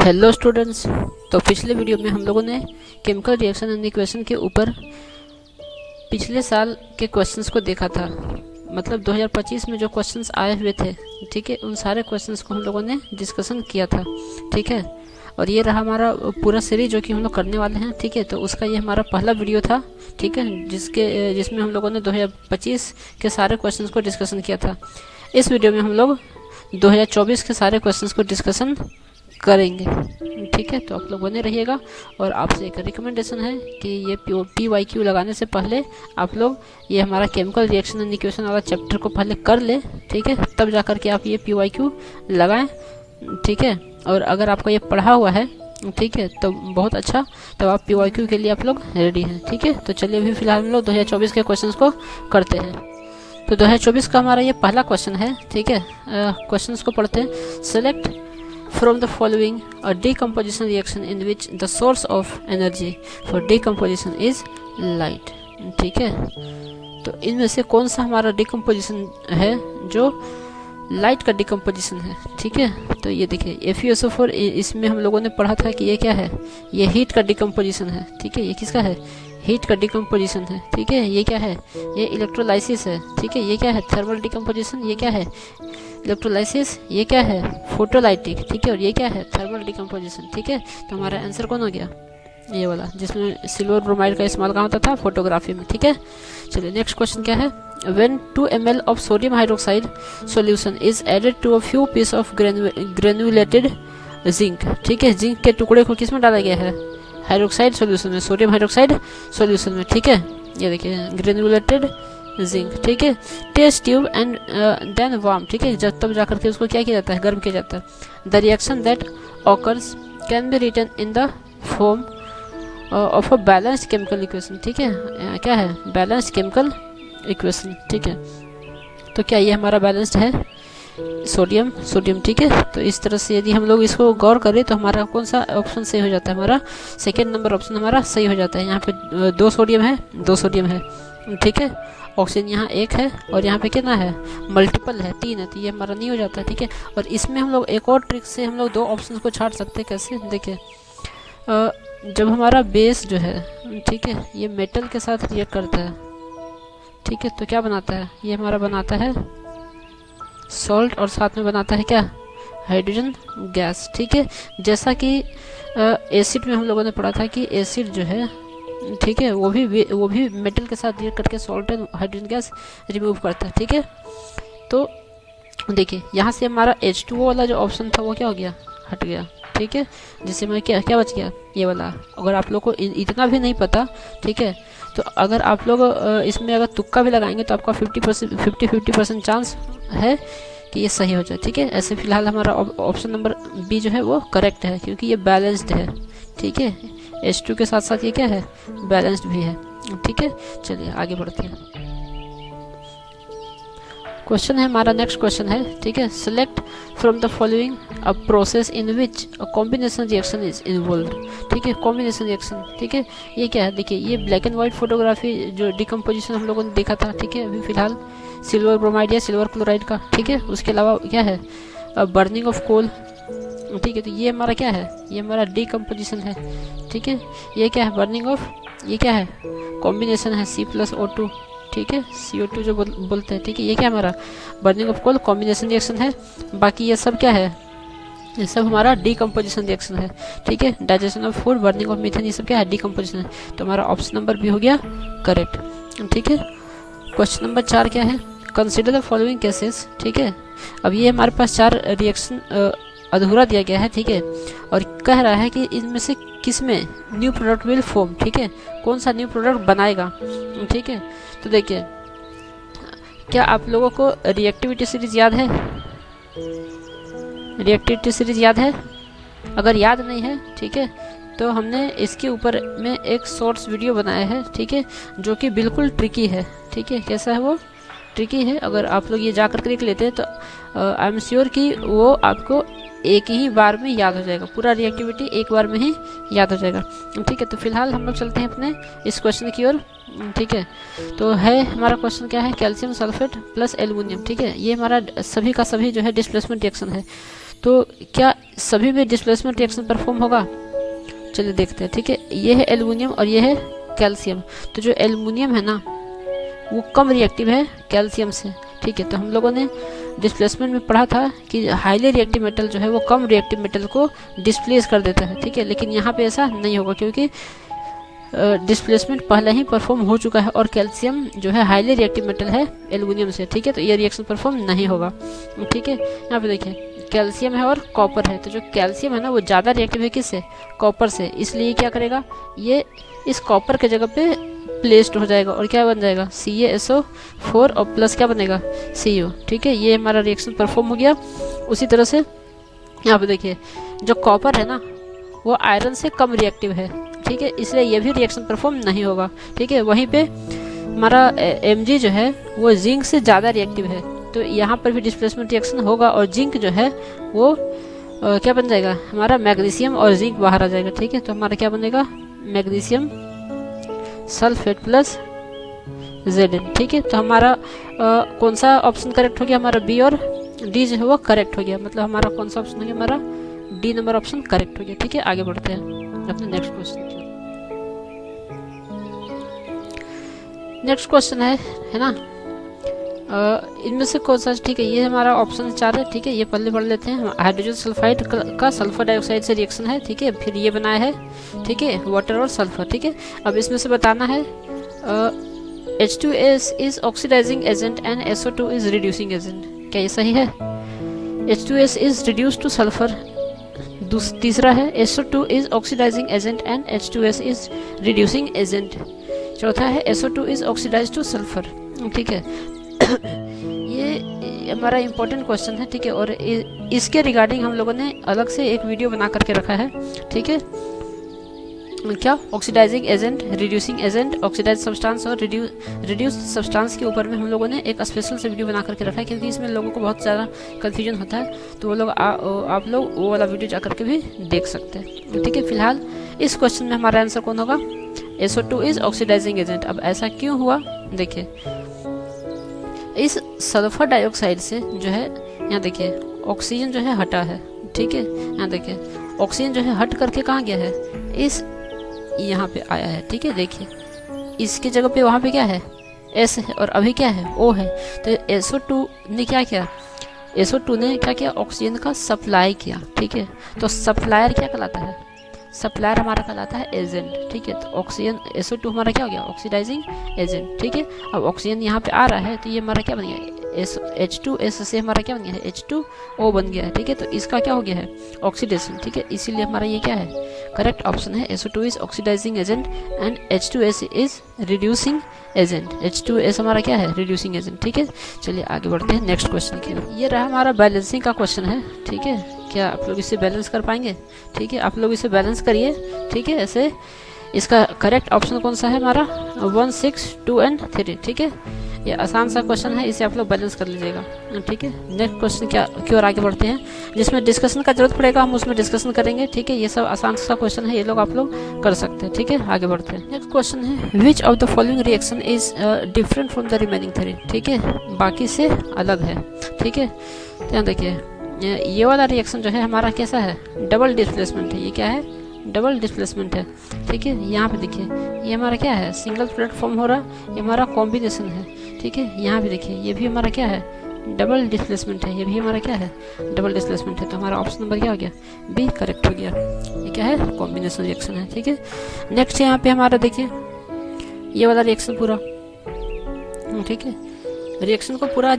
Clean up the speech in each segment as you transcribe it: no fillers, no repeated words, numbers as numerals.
Hello students. तो पिछले video में हम लोगों ने केमिकल रिएक्शन एंड इक्वेशन के ऊपर पिछले साल के क्वेश्चंस को देखा था। मतलब 2025 में जो क्वेश्चंस आए हुए थे, ठीक है, उन सारे क्वेश्चंस को हम लोगों ने डिस्कशन किया था, ठीक है। और ये रहा हमारा पूरा सीरीज जो कि हम लोग करने वाले हैं, ठीक है। तो उसका ये हमारा पहला वीडियो था, ठीक है, जिसमें हम लोगों ने 2025 के सारे क्वेश्चंस को डिस्कशन किया था। इस वीडियो में हम लोग 2024 के सारे क्वेश्चंस को डिस्कशन करेंगे, ठीक है। तो आप लोग बने रहिएगा। और आपसे एक रिकमेंडेशन है कि ये PYQ लगाने से पहले आप लोग ये हमारा केमिकल रिएक्शन एंड इक्वेशन वाला चैप्टर को पहले कर ले, ठीक है, तब जा कर के आप ये PYQ लगाएं, ठीक है। और अगर आपका ये पढ़ा हुआ है, ठीक है, तो बहुत अच्छा, तब आप PYQ के लिए आप लोग रेडी हैं, ठीक है। तो चलिए अभी फिलहाल हम लोग 2024 के क्वेश्चन को करते हैं। तो 2024 का हमारा ये पहला क्वेश्चन है, ठीक है। क्वेश्चन को पढ़ते हैं। Select from the following a decomposition reaction in which the source of energy for decomposition is light, ठीक है। तो इनमें से कौन सा हमारा डिकम्पोजिशन है जो लाइट का डिकम्पोजिशन है, ठीक है। तो ये देखिए FeSO4, इसमें हम लोगों ने पढ़ा था कि ये क्या है, ये हीट का डिकम्पोजिशन है, ठीक है। ये किसका है, हीट का डिकम्पोजिशन है, ठीक है। ये क्या है, ये इलेक्ट्रोलाइसिस है, ठीक है। ये क्या है, थर्मल डिकम्पोजिशन। ये क्या है, इलेक्ट्रोलाइसिस। ये क्या है, फोटोलाइटिक, ठीक है। और ये क्या है, थर्मल डिकम्पोजिशन, ठीक है। तो हमारा आंसर कौन हो गया, ये वाला, जिसमें सिल्वर ब्रोमाइड का इस्तेमाल कहाँ होता था, फोटोग्राफी में, ठीक है। चलिए नेक्स्ट क्वेश्चन क्या है। When 2 ml of sodium hydroxide solution is added to a few piece of granulated zinc, ठीक है। जिंक के टुकड़े को किस में डाला गया है, हाइड्रोक्साइड सॉल्यूशन में, सोडियम हाइड्रोक्साइड सॉल्यूशन में, ठीक है। ये देखिए ग्रेनुलेटेड जिंक, ठीक है। Test tube and then warm, ठीक है। जब तब जाकर के उसको क्या किया जाता है, गर्म किया जाता है। The reaction that occurs can be written in the form of a balanced chemical equation, ठीक है। क्या है, बैलेंस्ड केमिकल इक्वेशन, ठीक है। तो क्या ये हमारा बैलेंस्ड है, सोडियम, ठीक है। तो इस तरह से यदि हम लोग इसको गौर करें तो हमारा कौन सा ऑप्शन सही हो जाता है, हमारा सेकेंड नंबर ऑप्शन हमारा सही हो जाता है। यहाँ पे 2 सोडियम है, ठीक है। ऑक्सीजन यहाँ 1 है और यहाँ पे कितना है, मल्टीपल है, 3 है, तो ये हमारा नहीं हो जाता है, ठीक है। और इसमें हम लोग एक और ट्रिक से हम लोग 2 ऑप्शन को छाट सकते हैं। कैसे, देखिए, जब हमारा बेस जो है, ठीक है, ये मेटल के साथ रिएक्ट करता है, ठीक है, तो क्या बनाता है, ये हमारा बनाता है सॉल्ट और साथ में बनाता है क्या, हाइड्रोजन गैस, ठीक है। जैसा कि एसिड में हम लोगों ने पढ़ा था कि एसिड जो है, ठीक है, वो भी मेटल के साथ रिएक्ट करके salt and hydrogen gas remove करता है, ठीक है। तो देखिए यहाँ से हमारा H2O वाला जो ऑप्शन था वो क्या हो गया, हट गया, ठीक है। जिससे मैं क्या बच गया, ये वाला। अगर आप लोग को इतना भी नहीं पता, ठीक है, तो अगर आप लोग इसमें अगर तुक्का भी लगाएंगे तो आपका 50% चांस है कि ये सही हो जाए, ठीक है। ऐसे फिलहाल हमारा ऑप्शन नंबर बी जो है वो करेक्ट है, क्योंकि ये बैलेंस्ड है, ठीक है। H2 के साथ साथ ये क्या है, बैलेंस्ड भी है, ठीक है। चलिए आगे बढ़ते हैं। क्वेश्चन है हमारा, नेक्स्ट क्वेश्चन है, ठीक है। Select from the following a process in which a combination reaction is involve, ठीक है। कॉम्बिनेशन रिएक्शन, ठीक है। ये क्या है, देखिए ये ब्लैक एंड व्हाइट फोटोग्राफी जो डिकम्पोजिशन हम लोगों ने देखा था, ठीक है। अभी फिलहाल सिल्वर ब्रोमाइड या सिल्वर क्लोराइड का, ठीक है। उसके अलावा क्या है, बर्निंग ऑफ कोल, ठीक है। तो ये हमारा क्या है, ये हमारा डिकम्पोजिशन है, ठीक है। ये क्या है, बर्निंग ऑफ, ये क्या है, कॉम्बिनेशन है C+O2, ठीक है, CO2 जो बोलते हैं, ठीक है। ये क्या हमारा burning of coal, combination reaction है। बाकी ये सब क्या है, ये सब हमारा डिकम्पोजिशन रिएक्शन है, ठीक है। Digestion of food, burning of methane, ये सब क्या है, डिकम्पोजिशन है। तो हमारा ऑप्शन नंबर बी हो गया करेक्ट, ठीक है। क्वेश्चन नंबर 4 क्या है। कंसिडर द फॉलोइंग केसेस, ठीक है। अब ये हमारे पास 4 रिएक्शन अधूरा दिया गया है, ठीक है। और कह रहा है कि इनमें से किस में न्यू प्रोडक्ट विल फॉर्म, ठीक है, कौन सा न्यू प्रोडक्ट बनाएगा, ठीक है। तो देखिए, क्या आप लोगों को रिएक्टिविटी सीरीज याद है, रिएक्टिविटी सीरीज याद है। अगर याद नहीं है, ठीक है, तो हमने इसके ऊपर में एक शॉर्ट्स वीडियो बनाया है, ठीक है, जो कि बिल्कुल ट्रिकी है, ठीक है। कैसा है वो, ट्रिकी है। अगर आप लोग ये जाकर देख लेते हैं तो आई एम श्योर कि वो आपको एक ही बार में याद हो जाएगा, पूरा रिएक्टिविटी एक बार में ही याद हो जाएगा, ठीक है। तो फिलहाल हम लोग चलते हैं अपने इस क्वेश्चन की ओर, ठीक है। तो है हमारा क्वेश्चन क्या है, कैल्शियम सल्फेट प्लस एल्युमिनियम, ठीक है। ये हमारा सभी का सभी जो है डिस्प्लेसमेंट रिएक्शन है। तो क्या सभी में डिस्प्लेसमेंट रिएक्शन परफॉर्म होगा? चलिए देखते हैं। ठीक है, ये है एल्युमिनियम और ये है कैल्शियम। तो जो एल्युमिनियम है ना वो कम रिएक्टिव है कैल्शियम से। ठीक है, तो हम लोगों ने डिस्प्लेसमेंट में पढ़ा था कि हाईली रिएक्टिव मेटल जो है वो कम रिएक्टिव मेटल को डिस्प्लेस कर देता है। ठीक है, लेकिन यहाँ पे ऐसा नहीं होगा क्योंकि डिस्प्लेसमेंट पहले ही परफॉर्म हो चुका है और कैल्शियम जो है हाईली रिएक्टिव मेटल है एल्युमिनियम से। ठीक है, तो ये रिएक्शन परफॉर्म नहीं होगा। ठीक है, यहाँ पे देखिए कैल्शियम है और कॉपर है। तो जो कैल्शियम है ना वो ज़्यादा रिएक्टिव है किससे? कॉपर से। इसलिए क्या करेगा, ये इस कॉपर के जगह पे प्लेस्ड हो जाएगा और क्या बन जाएगा? CaSO4 और प्लस क्या बनेगा? Cu। ठीक है, ये हमारा रिएक्शन परफॉर्म हो गया। उसी तरह से यहाँ पे देखिए जो कॉपर है ना वो आयरन से कम रिएक्टिव है। ठीक है, इसलिए ये भी रिएक्शन परफॉर्म नहीं होगा। ठीक है, वहीं पे हमारा Mg जो है वो जिंक से ज़्यादा रिएक्टिव है, तो यहाँ पर भी डिस्प्लेसमेंट रिएक्शन होगा और जिंक जो है वो क्या बन जाएगा? हमारा मैग्नीशियम और जिंक बाहर आ जाएगा। ठीक है, तो हमारा क्या बनेगा? Magnesium sulphate plus Zn। ठीक है, तो हमारा कौन सा ऑप्शन करेक्ट हो गया? हमारा बी और डी जो है वो करेक्ट हो गया। मतलब हमारा कौन सा ऑप्शन हो गया? हमारा डी नंबर ऑप्शन करेक्ट हो गया। ठीक है, आगे बढ़ते हैं अपने नेक्स्ट क्वेश्चन की। नेक्स्ट क्वेश्चन है ना, इनमें से कौन सा? ठीक है, ये हमारा ऑप्शन 4 है। ठीक है, ये पहले पढ़ लेते हैं। हाइड्रोजन सल्फाइड का सल्फर डाइऑक्साइड से रिएक्शन है। ठीक है, फिर ये बनाया है। ठीक है, वाटर और सल्फर। ठीक है, अब इसमें से बताना है H2S is oxidizing agent and SO2 is reducing agent. क्या ये सही है? H2S is reduce two sulphur. तीसरा है SO2 is oxidizing agent and H2S is reducing agent. चौथा है SO2 is oxidise two sulphur. ठीक है, ये हमारा इम्पोर्टेंट क्वेश्चन है। ठीक है, और इसके रिगार्डिंग हम लोगों ने अलग से एक वीडियो बना करके रखा है। ठीक है, क्या? Oxidizing agent, reducing agent, oxidize substance और रिड्यूस सब्सटेंस के ऊपर में हम लोगों ने एक स्पेशल से वीडियो बना करके रखा है क्योंकि इसमें लोगों को बहुत ज़्यादा कन्फ्यूजन होता है। तो वो लोग आप लोग वो वाला वीडियो जा करके भी देख सकते हैं। ठीक है, फिलहाल इस क्वेश्चन में हमारा आंसर कौन होगा? SO2 is oxidizing agent. अब ऐसा क्यों हुआ? देखिए, इस सल्फर डाइऑक्साइड से जो है यहाँ देखिए ऑक्सीजन जो है हटा है। ठीक है, यहाँ देखिए ऑक्सीजन जो है हट करके कहाँ गया है? इस यहाँ पे आया है। ठीक है, देखिए इसकी जगह पे वहाँ पे क्या है? S है और अभी क्या है? O है। तो SO2 ने क्या किया? SO2 ने क्या किया? ऑक्सीजन का सप्लाई किया। ठीक है, तो सप्लायर क्या कहलाता है? सप्लायर हमारा कहलाता है एजेंट। ठीक है, तो ऑक्सीजन SO2 हमारा क्या हो गया? Oxidizing agent. ठीक है, अब ऑक्सीजन यहाँ पे आ रहा है तो ये हमारा क्या बन गया? H2S से हमारा क्या बन गया है? H2O बन गया है। ठीक है, तो इसका क्या हो गया है? ऑक्सीडेशन। ठीक है, इसीलिए हमारा ये क्या है? करेक्ट ऑप्शन है SO2 is oxidizing agent and H2S is reducing agent. H2S हमारा क्या है? Reducing agent. ठीक है, चलिए आगे बढ़ते हैं नेक्स्ट क्वेश्चन की। ये रहा हमारा बैलेंसिंग का क्वेश्चन है। ठीक है, क्या आप लोग इसे बैलेंस कर पाएंगे? ठीक है, आप लोग इसे बैलेंस करिए। ठीक है, ऐसे इसका करेक्ट ऑप्शन कौन सा है? हमारा 1, 6, 2 एंड 3। ठीक है, ये आसान सा क्वेश्चन है, इसे आप लोग बैलेंस कर लीजिएगा। ठीक है, नेक्स्ट क्वेश्चन की ओर आगे बढ़ते हैं जिसमें डिस्कशन का जरूरत पड़ेगा, हम उसमें डिस्कसन करेंगे। ठीक है, ये सब आसान सा क्वेश्चन है, ये लोग आप लोग कर सकते हैं। ठीक है, आगे बढ़ते हैं। नेक्स्ट क्वेश्चन है विच of the following reaction is different from the remaining 3। ठीक है, बाकी से अलग है। ठीक है, तो यहाँ देखिए ये वाला रिएक्शन जो है हमारा कैसा है? डबल डिस्प्लेसमेंट है। ये क्या है? डबल डिस्प्लेसमेंट है। ठीक है, यहाँ पे देखिए ये हमारा क्या है? सिंगल प्लेटफॉर्म हो रहा, ये हमारा कॉम्बिनेशन है। ठीक है, यहाँ पे देखिए ये भी हमारा क्या है? डबल डिस्प्लेसमेंट है। ये भी हमारा क्या है? डबल डिस्प्लेसमेंट है। तो हमारा ऑप्शन नंबर क्या हो गया? बी करेक्ट हो गया। ये क्या है? कॉम्बिनेशन रिएक्शन है। ठीक है, नेक्स्ट यहाँ पे हमारा देखिए ये वाला रिएक्शन पूरा। ठीक है, रिएक्शन को पूरा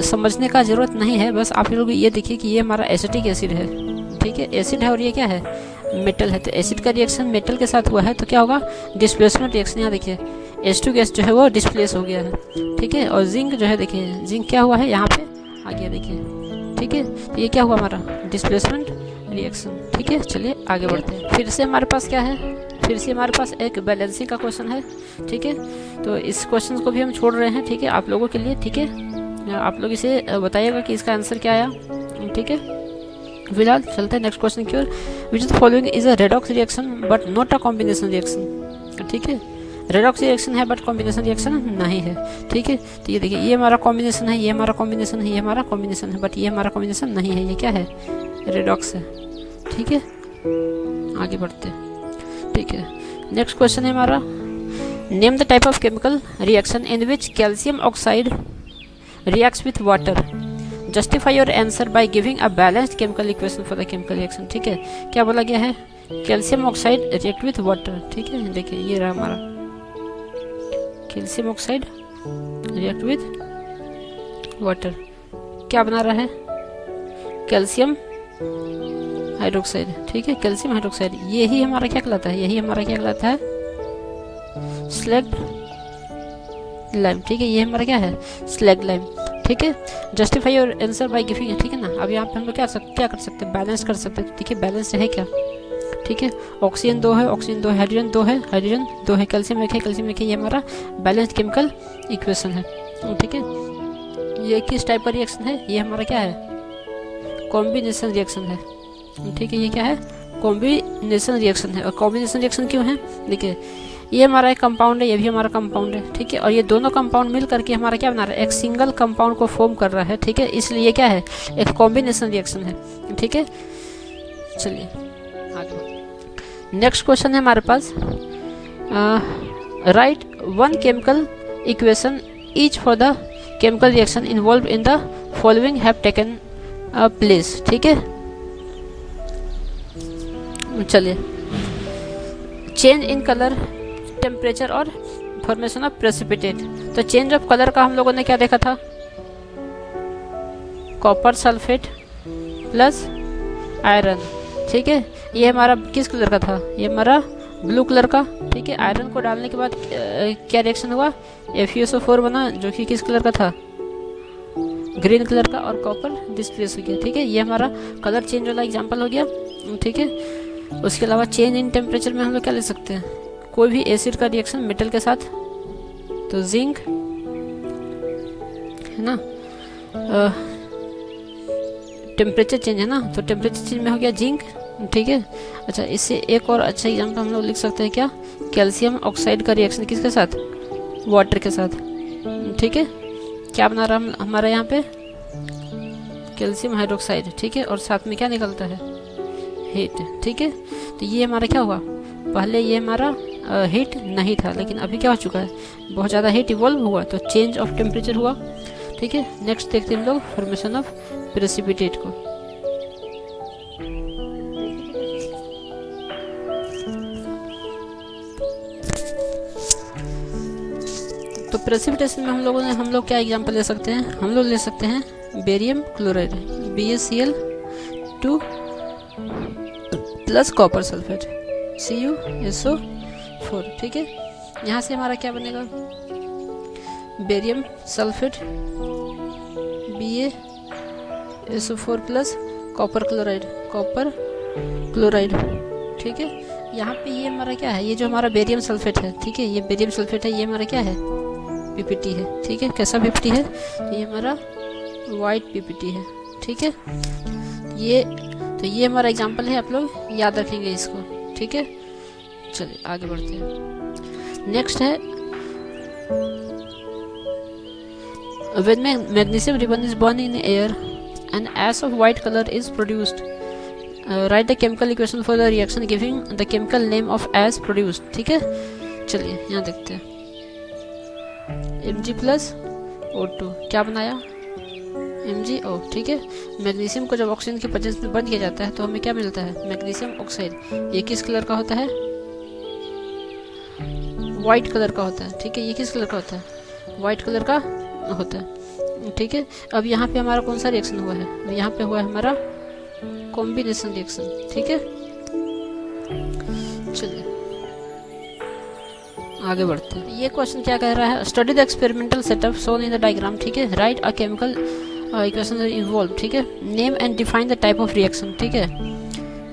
समझने का जरूरत नहीं है, बस आप लोग ये देखिए कि ये हमारा एसिटिक एसिड है। ठीक है, एसिड है और ये क्या है? मेटल है। तो एसिड का रिएक्शन मेटल के साथ हुआ है तो क्या होगा? Displacement reaction. यहाँ देखिए H2 गैस जो है वो डिस्प्लेस हो गया है। ठीक है, और जिंक जो है देखिए जिंक क्या हुआ है? यहाँ पे आ गया देखिए। ठीक है, तो ये क्या हुआ हमारा? Displacement reaction. ठीक है, चलिए आगे बढ़ते हैं। फिर से हमारे पास क्या है? फिर से हमारे पास एक बैलेंसिंग का क्वेश्चन है। ठीक है, तो इस क्वेश्चन को भी हम छोड़ रहे हैं। ठीक है, आप लोगों के लिए। ठीक है, आप लोग इसे बताइएगा कि इसका आंसर क्या आया। ठीक है, फिलहाल चलते हैं नेक्स्ट क्वेश्चन की ओर। Which of the following is a redox reaction but not a combination reaction. ठीक है, रेडॉक्स रिएक्शन है बट कॉम्बिनेशन रिएक्शन नहीं है, ठीक है। तो ये देखिए, ये हमारा कॉम्बिनेशन है, ये हमारा कॉम्बिनेशन है, ये हमारा कॉम्बिनेशन है, बट ये हमारा कॉम्बिनेशन नहीं है। ये क्या है? रेडॉक्स है, ठीक है। आगे बढ़ते हैं, ठीक है। नेक्स्ट क्वेश्चन है हमारा, name the type of chemical reaction in which calcium oxide reacts with water, justify your answer by giving a balanced chemical equation for the chemical reaction, ठीक है। क्या बोला गया है? Calcium oxide react with water, ठीक है। देखिए ये रहा हमारा calcium oxide react with water, क्या बना रहा है? कैल्शियम हाइड्रोक्साइड, ठीक है। कैल्शियम हाइड्रोक्साइड, यही हमारा क्या कहलाता है? यही हमारा क्या कहलाता है? स्लैग्ड लाइम, ठीक है। ये हमारा क्या है? स्लैग्ड लाइम, ठीक है। Justify your answer by giving, ठीक है ना। अब यहाँ पे हम लोग क्या कर सकते हैं? बैलेंस कर सकते हैं। देखिए बैलेंस है क्या, ठीक है। ऑक्सीजन 2 है, ऑक्सीजन 2 है, हाइड्रोजन 2 है, हाइड्रोजन 2 है, कैल्शियम 1 है, कैल्शियम 1 है। ये हमारा बैलेंस्ड केमिकल इक्वेशन है, ठीक है। ये किस टाइप का रिएक्शन है? ये हमारा क्या है? कॉम्बिनेशन रिएक्शन है, ठीक है। ये क्या है? कॉम्बिनेशन रिएक्शन है। और कॉम्बिनेशन रिएक्शन क्यों है? देखिए ये हमारा एक कंपाउंड है, ये भी हमारा कंपाउंड है, ठीक है। और ये दोनों कंपाउंड मिल करके हमारा क्या बना रहा है? एक सिंगल कंपाउंड को फॉर्म कर रहा है, ठीक है। इसलिए क्या है? एक कॉम्बिनेशन रिएक्शन है, ठीक है। चलिए आगे। नेक्स्ट क्वेश्चन है हमारे पास, write one chemical equation each for the chemical reaction involve in the following have taken place, ठीक है। चलिए, चेंज इन कलर, टेम्परेचर और फॉर्मेशन ऑफ प्रेसिपिटेट। तो चेंज ऑफ कलर का हम लोगों ने क्या देखा था? कॉपर सल्फेट प्लस आयरन, ठीक है। ये हमारा किस कलर का था? ये हमारा ब्लू कलर का, ठीक है। आयरन को डालने के बाद क्या रिएक्शन हुआ? FeSO4 बना, जो कि किस कलर का था? ग्रीन कलर का। और कॉपर डिस्प्लेस हो गया, ठीक है। ये हमारा कलर चेंज वाला एग्जांपल हो गया, ठीक है। उसके अलावा चेंज इन टेम्परेचर में हम लोग क्या ले सकते हैं? कोई भी एसिड का रिएक्शन मेटल के साथ, तो जिंक है ना। टेम्परेचर चेंज है ना, तो टेम्परेचर चेंज में हो गया जिंक, ठीक है। अच्छा, इससे एक और अच्छा एग्जांपल हम लोग लिख सकते हैं क्या? कैल्शियम ऑक्साइड का रिएक्शन किसके साथ? वाटर के साथ, ठीक है। क्या बना रहा हमारा यहाँ पे? कैल्शियम हाइड्रोक्साइड, ठीक है। और साथ में क्या निकलता है? हीट, ठीक है। तो ये हमारा क्या हुआ? पहले ये हमारा हीट नहीं था, लेकिन अभी क्या हो चुका है? बहुत ज़्यादा हीट इवॉल्व हुआ, तो चेंज ऑफ टेम्परेचर हुआ, ठीक है। नेक्स्ट देखते हैं हम लोग फॉर्मेशन ऑफ प्रेसिपिटेट को। तो प्रेसिपिटेशन में हम लोग क्या एग्जांपल ले सकते हैं? हम लोग ले सकते हैं barium chloride, BaCl2 plus copper sulphate, CuSO4, ठीक है। यहाँ से हमारा क्या बनेगा? Barium sulphate BaSO4 plus copper chloride, ठीक है। यहाँ पे ये हमारा क्या है? ये जो हमारा बेरियम सल्फेट है, ठीक है। ये बेरियम सल्फेट है, ये हमारा क्या है? PPT है, ठीक है। कैसा PPT है? ये हमारा वाइट PPT है, ठीक है। ये हमारा एग्जांपल है, आप लोग याद रखेंगे इसको, ठीक है। चलिए आगे बढ़ते हैं। नेक्स्ट है, when magnesium ribbon is burned in air an ash of white color is produced, write the chemical equation for the reaction giving the chemical name of ash produced, ठीक है। चलिए यहाँ देखते हैं, Mg+O2 क्या बनाया? MgO, ठीक है। मैग्नीशियम को जब ऑक्सीजन के प्रेजेंस में बंद किया जाता है तो हमें क्या मिलता है? Magnesium oxide. ये किस कलर का होता है? वाइट कलर का होता है, ठीक है। ये किस कलर का होता है? वाइट कलर का होता है, ठीक है। अब यहाँ पे हमारा कौन सा रिएक्शन हुआ है? यहाँ पे हुआ है हमारा कॉम्बिनेशन रिएक्शन, ठीक है। चलिए आगे बढ़ते हैं। ये क्वेश्चन क्या कह रहा है? Study the experimental setup shown in the diagram, ठीक है। Right a chemical equation involve, ठीक है। Name and define the type of reaction, ठीक है।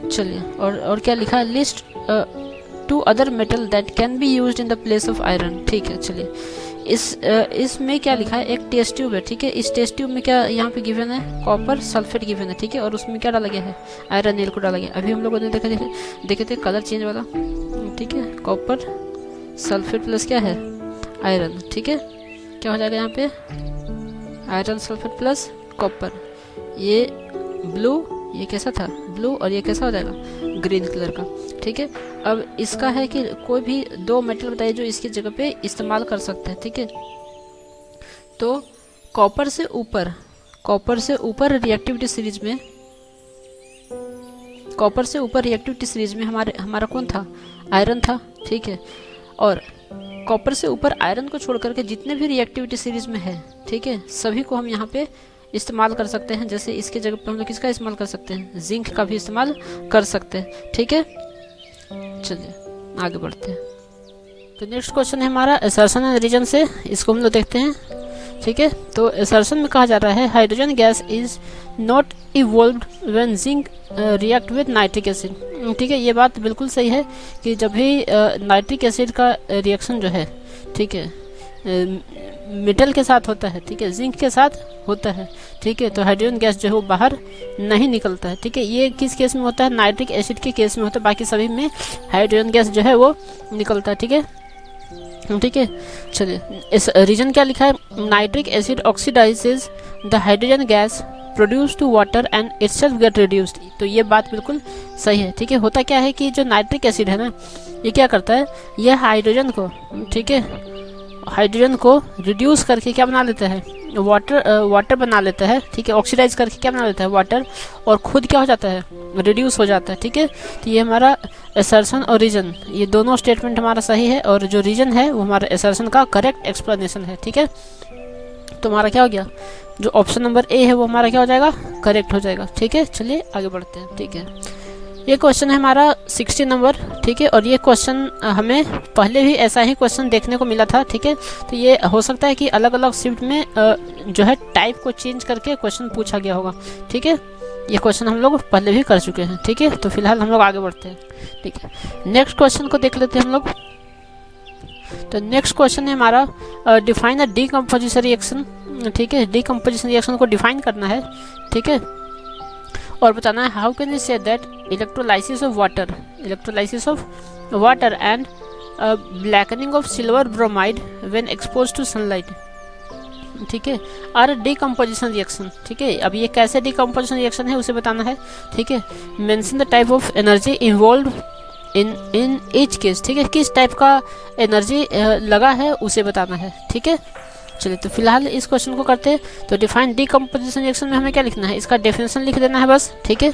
चलिए और क्या लिखा है? List 2 other metal that can be used in the place of iron, ठीक है। चलिए इसमें क्या लिखा है? एक टेस्ट ट्यूब है, ठीक है। इस टेस्ट ट्यूब में क्या यहाँ पे गिवन है? कॉपर सल्फेट गिवन है, ठीक है। और उसमें क्या डाला गया है? आयरन नेल को डाला गया। अभी हम लोगों ने देखे थे कलर चेंज वाला, ठीक है। कॉपर सल्फेट प्लस क्या है, आयरन। ठीक है, क्या हो जाएगा यहाँ पे, आयरन सल्फेट प्लस कॉपर। ये ब्लू, ये कैसा था, ब्लू, और ये कैसा हो जाएगा, ग्रीन कलर का। ठीक है, अब इसका है कि कोई भी दो मेटल बताइए जो इसकी जगह पे इस्तेमाल कर सकते हैं। ठीक है, तो कॉपर से ऊपर रिएक्टिविटी सीरीज में, कॉपर से ऊपर रिएक्टिविटी सीरीज में हमारा कौन था, आयरन था। ठीक है, और कॉपर से ऊपर आयरन को छोड़ करके जितने भी रिएक्टिविटी सीरीज में है, ठीक है, सभी को हम यहाँ पे इस्तेमाल कर सकते हैं। जैसे इसके जगह पे हम लोग किसका इस्तेमाल कर सकते हैं, जिंक का भी इस्तेमाल कर सकते हैं। ठीक है, चलिए आगे बढ़ते हैं। तो नेक्स्ट क्वेश्चन है हमारा असर्शन एंड रीजन से, इसको हम लोग देखते हैं। ठीक है, तो असर्शन में कहा जा रहा है hydrogen gas is not evolved when zinc react with nitric acid. ठीक है, ये बात बिल्कुल सही है कि जब भी नाइट्रिक एसिड का रिएक्शन जो है, ठीक है, मेटल के साथ होता है, ठीक है, जिंक के साथ होता है, ठीक है, तो हाइड्रोजन गैस जो है वो बाहर नहीं निकलता है। ठीक है, ये किस केस में होता है, नाइट्रिक एसिड के केस में होता है, बाकी सभी में हाइड्रोजन गैस जो है वो निकलता है। ठीक है, ठीक है, चलिए इस रीजन क्या लिखा है, nitric acid oxidizes the hydrogen gas produce to water and itself get reduced. तो ये बात बिल्कुल सही है। ठीक है, होता क्या है कि जो नाइट्रिक एसिड है ना, ये क्या करता है, ये हाइड्रोजन को, ठीक है, हाइड्रोजन को रिड्यूस करके क्या बना लेता है, वाटर बना लेता है। ठीक है, ऑक्सीडाइज करके क्या बना लेता है, वाटर, और खुद क्या हो जाता है, रिड्यूस हो जाता है। ठीक है, तो ये हमारा असर्शन और रीजन, ये दोनों स्टेटमेंट हमारा सही है, और जो रीजन है वो हमारा असर्शन का करेक्ट एक्सप्लेनेशन है। ठीक है, तो हमारा क्या हो गया, जो ऑप्शन नंबर ए है वो हमारा क्या हो जाएगा, करेक्ट हो जाएगा। ठीक है, चलिए आगे बढ़ते हैं। ठीक है, ये क्वेश्चन है हमारा 60 नंबर। ठीक है, और ये क्वेश्चन हमें पहले भी ऐसा ही क्वेश्चन देखने को मिला था। ठीक है, तो ये हो सकता है कि अलग अलग शिफ्ट में जो है टाइप को चेंज करके क्वेश्चन पूछा गया होगा। ठीक है, ये क्वेश्चन हम लोग पहले भी कर चुके हैं। ठीक है, तो फिलहाल हम लोग आगे बढ़ते हैं। ठीक है, नेक्स्ट क्वेश्चन को देख लेते हैं हम लोग। तो नेक्स्ट क्वेश्चन है हमारा डिफाइन अ डीकम्पोजिशन रिएक्शन। ठीक है, डीकम्पोजिशन रिएक्शन को डिफाइन करना है। ठीक है, और बताना है how can we say that electrolysis of water and blackening of silver bromide when exposed to sunlight, ठीक है, आर डीकम्पोजिशन रिएक्शन। ठीक है, अब ये कैसे डीकम्पोजिशन रिएक्शन है उसे बताना है। ठीक है, mention the type of energy involve in each case. ठीक है, किस टाइप का एनर्जी लगा है उसे बताना है। ठीक है, चलिए तो फिलहाल इस क्वेश्चन को करते हैं। तो डिफाइन डीकम्पोजिशन रिएक्शन में हमें क्या लिखना है, इसका डेफिनेशन लिख देना है बस। ठीक है,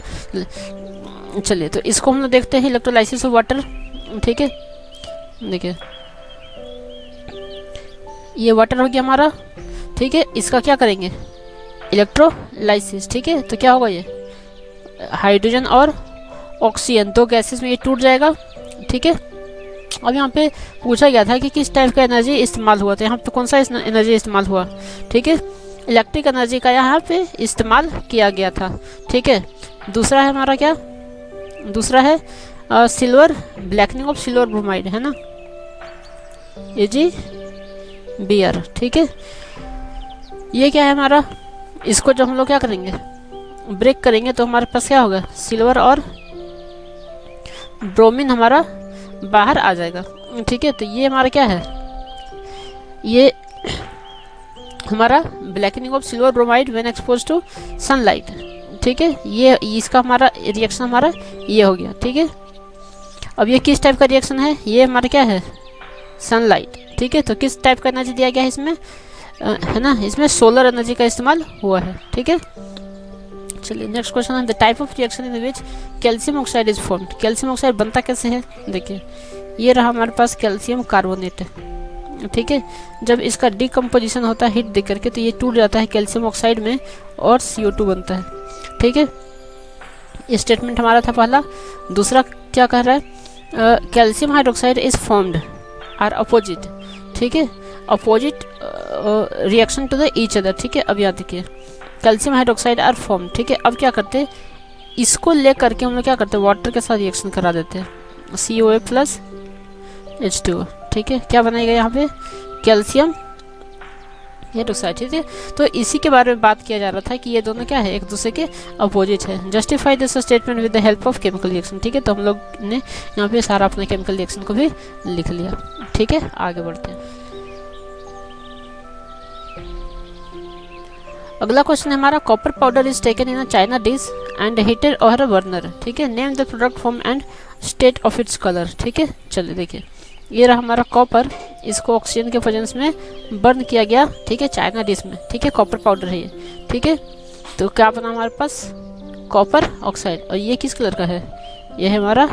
चलिए तो इसको हम लोग देखते हैं, इलेक्ट्रोलाइसिस ऑफ वाटर। ठीक है, देखिए ये वाटर हो गया हमारा। ठीक है, इसका क्या करेंगे, इलेक्ट्रोलाइसिस। ठीक है, तो क्या होगा, ये हाइड्रोजन और ऑक्सीजन दो गैसेस में ये टूट जाएगा। ठीक है, अब यहाँ पे पूछा गया था कि किस टाइप का एनर्जी इस्तेमाल हुआ था, यहाँ पे कौन सा एनर्जी इस्तेमाल हुआ। ठीक है, इलेक्ट्रिक एनर्जी का यहाँ पे इस्तेमाल किया गया था। ठीक है, दूसरा है हमारा क्या, दूसरा है silver, blackening of silver bromide, है ना, AgBr। ठीक है, ये क्या है हमारा, इसको जब हम लोग क्या करेंगे, ब्रेक करेंगे तो हमारे पास क्या होगा, सिल्वर और ब्रोमीन हमारा बाहर आ जाएगा। ठीक है, तो ये हमारा क्या है, ये हमारा blackening of silver bromide when expose to sunlight. ठीक है, ये इसका हमारा रिएक्शन हमारा ये हो गया। ठीक है, अब ये किस टाइप का रिएक्शन है, ये हमारा क्या है, सनलाइट। ठीक है, तो किस टाइप का एनर्जी दिया गया है इसमें, है ना, इसमें सोलर एनर्जी का इस्तेमाल हुआ है। ठीक है, चलिए नेक्स्ट क्वेश्चन है the type of reaction in which calcium oxide is formed. Calcium oxide बनता कैसे है, देखिए ये रहा हमारे पास कैल्शियम कार्बोनेट है। ठीक है, जब इसका डीकम्पोजिशन होता है हीट दे करके तो ये टूट जाता है कैल्शियम ऑक्साइड में और CO2 बनता है। ठीक है, ये स्टेटमेंट हमारा था पहला। दूसरा क्या कह रहा है, calcium hydroxide is formed are opposite. ठीक है, opposite reaction to the each other. ठीक है, अब याद देखिए कैल्शियम हाइड्रोक्साइड आर फॉर्म। ठीक है, अब क्या करते हैं, इसको ले करके हम लोग क्या करते हैं, वाटर के साथ रिएक्शन करा देते हैं, COA प्लस H2O। ठीक है, क्या बनाएगा यहाँ पे, कैल्शियम हेटेरोक्साइड, ठीक है। तो इसी के बारे में बात किया जा रहा था कि ये दोनों क्या है, एक दूसरे के अपोजिट है। Justify this statement with the help of chemical reaction, ठीक है। तो हम लोग ने यहाँ पे सारा अपने केमिकल रिएक्शन को भी लिख लिया, ठीक है। आगे बढ़ते हैं। अगला क्वेश्चन है हमारा, copper powder is taken in a China dish and heated over a burner, ठीक है। Name the product form and state of its colour, ठीक है। चलिए देखिए, ये रहा हमारा कॉपर, इसको ऑक्सीजन के प्रेजेंस में बर्न किया गया, ठीक है, चाइना डिश में, ठीक है। कॉपर पाउडर है ये, ठीक है। तो क्या बना हमारे पास, कॉपर ऑक्साइड। और ये किस कलर का है, ये है हमारा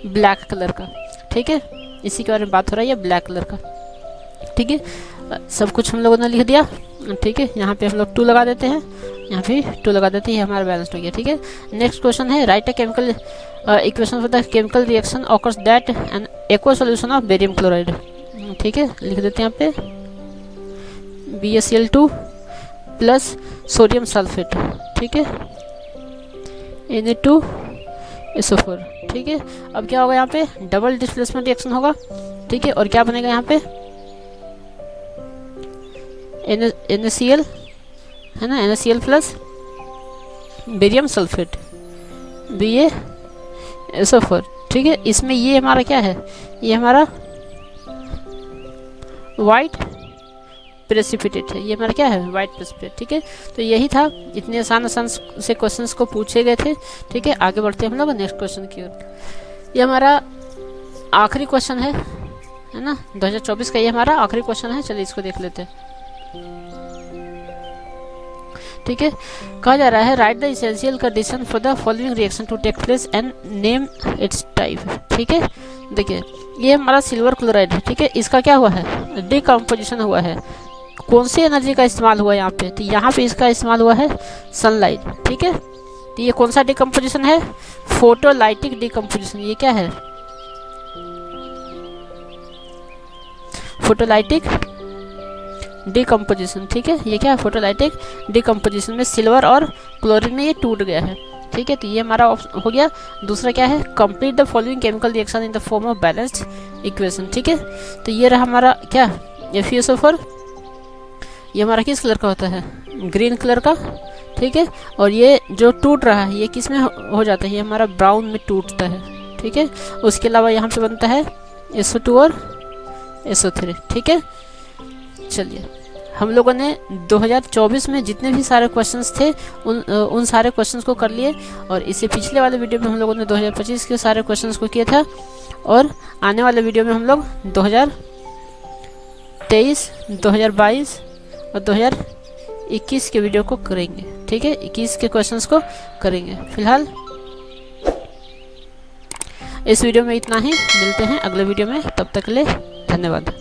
ब्लैक कलर का, ठीक है। इसी के बारे में बात हो रहा है, ये ब्लैक कलर का, ठीक है। सब कुछ हम लोगों ने लिख दिया, ठीक है। यहाँ पे हम लोग 2 लगा देते हैं, यहाँ पे 2 लगा देते हैं, हमारा बैलेंस हो गया, ठीक है। नेक्स्ट क्वेश्चन है, right a chemical equation for the chemical reaction occurs that N aqua solution of barium chloride, ठीक है। लिख देते हैं यहाँ पे BaCl2 प्लस सोडियम सल्फेट, ठीक है, Na2SO4, ठीक है। अब क्या होगा, यहाँ पे डबल डिस्प्लेसमेंट रिएक्शन होगा, ठीक है। और क्या बनेगा यहाँ पे, NaCl है ना, NaCl plus barium sulphate BaSO4, ठीक है। इसमें ये हमारा क्या है, ये हमारा वाइट प्रेसिपिटेट है, ये हमारा क्या है, वाइट प्रेसिपिटेट, ठीक है। तो यही था, इतने आसान से क्वेश्चंस को पूछे गए थे, ठीक है। आगे बढ़ते हैं हम लोग नेक्स्ट क्वेश्चन की ओर। ये हमारा आखिरी क्वेश्चन है ना, 2024 का ये हमारा आखिरी क्वेश्चन है। चलिए इसको देख लेते हैं, ठीक है। कहा जा रहा है, write the essential condition for the following reaction to take place and name its type, ठीक है। देखिए, ये हमारा सिल्वर क्लोराइड है, ठीक है। इसका क्या हुआ है, डिकम्पोजिशन हुआ है। कौन सी एनर्जी का इस्तेमाल हुआ है यहाँ पे, तो यहाँ पे इसका इस्तेमाल हुआ है सनलाइट, ठीक है। तो ये कौन सा डिकम्पोजिशन है, फोटोलाइटिक डिकम्पोजिशन। ये क्या है, फोटोलाइटिक डिकम्पोजिशन, ठीक है। ये क्या है, फोटोलाइटिक डिकम्पोजिशन में सिल्वर और क्लोरीन में ये टूट गया है, ठीक है। तो ये हमारा हो गया। दूसरा क्या है, complete the following chemical reaction in the form of balanced equation, ठीक है। तो ये रहा हमारा क्या, FeSO4, ये हमारा किस कलर का होता है, ग्रीन कलर का, ठीक है। और ये जो टूट रहा है, ये किस में हो जाता है, ये हमारा ब्राउन में टूटता है, ठीक है। उसके अलावा यहाँ पे बनता है SO2 और SO3, ठीक है। चलिए, हम लोगों ने 2024 में जितने भी सारे क्वेश्चंस थे उन सारे क्वेश्चंस को कर लिए। और इससे पिछले वाले वीडियो में हम लोगों ने 2025 के सारे क्वेश्चंस को किया था। और आने वाले वीडियो में हम लोग 2023, 2022 और 2021 के वीडियो को करेंगे, ठीक है। 21 के क्वेश्चंस को करेंगे। फिलहाल इस वीडियो में इतना ही, मिलते हैं अगले वीडियो में, तब तक के लिए धन्यवाद।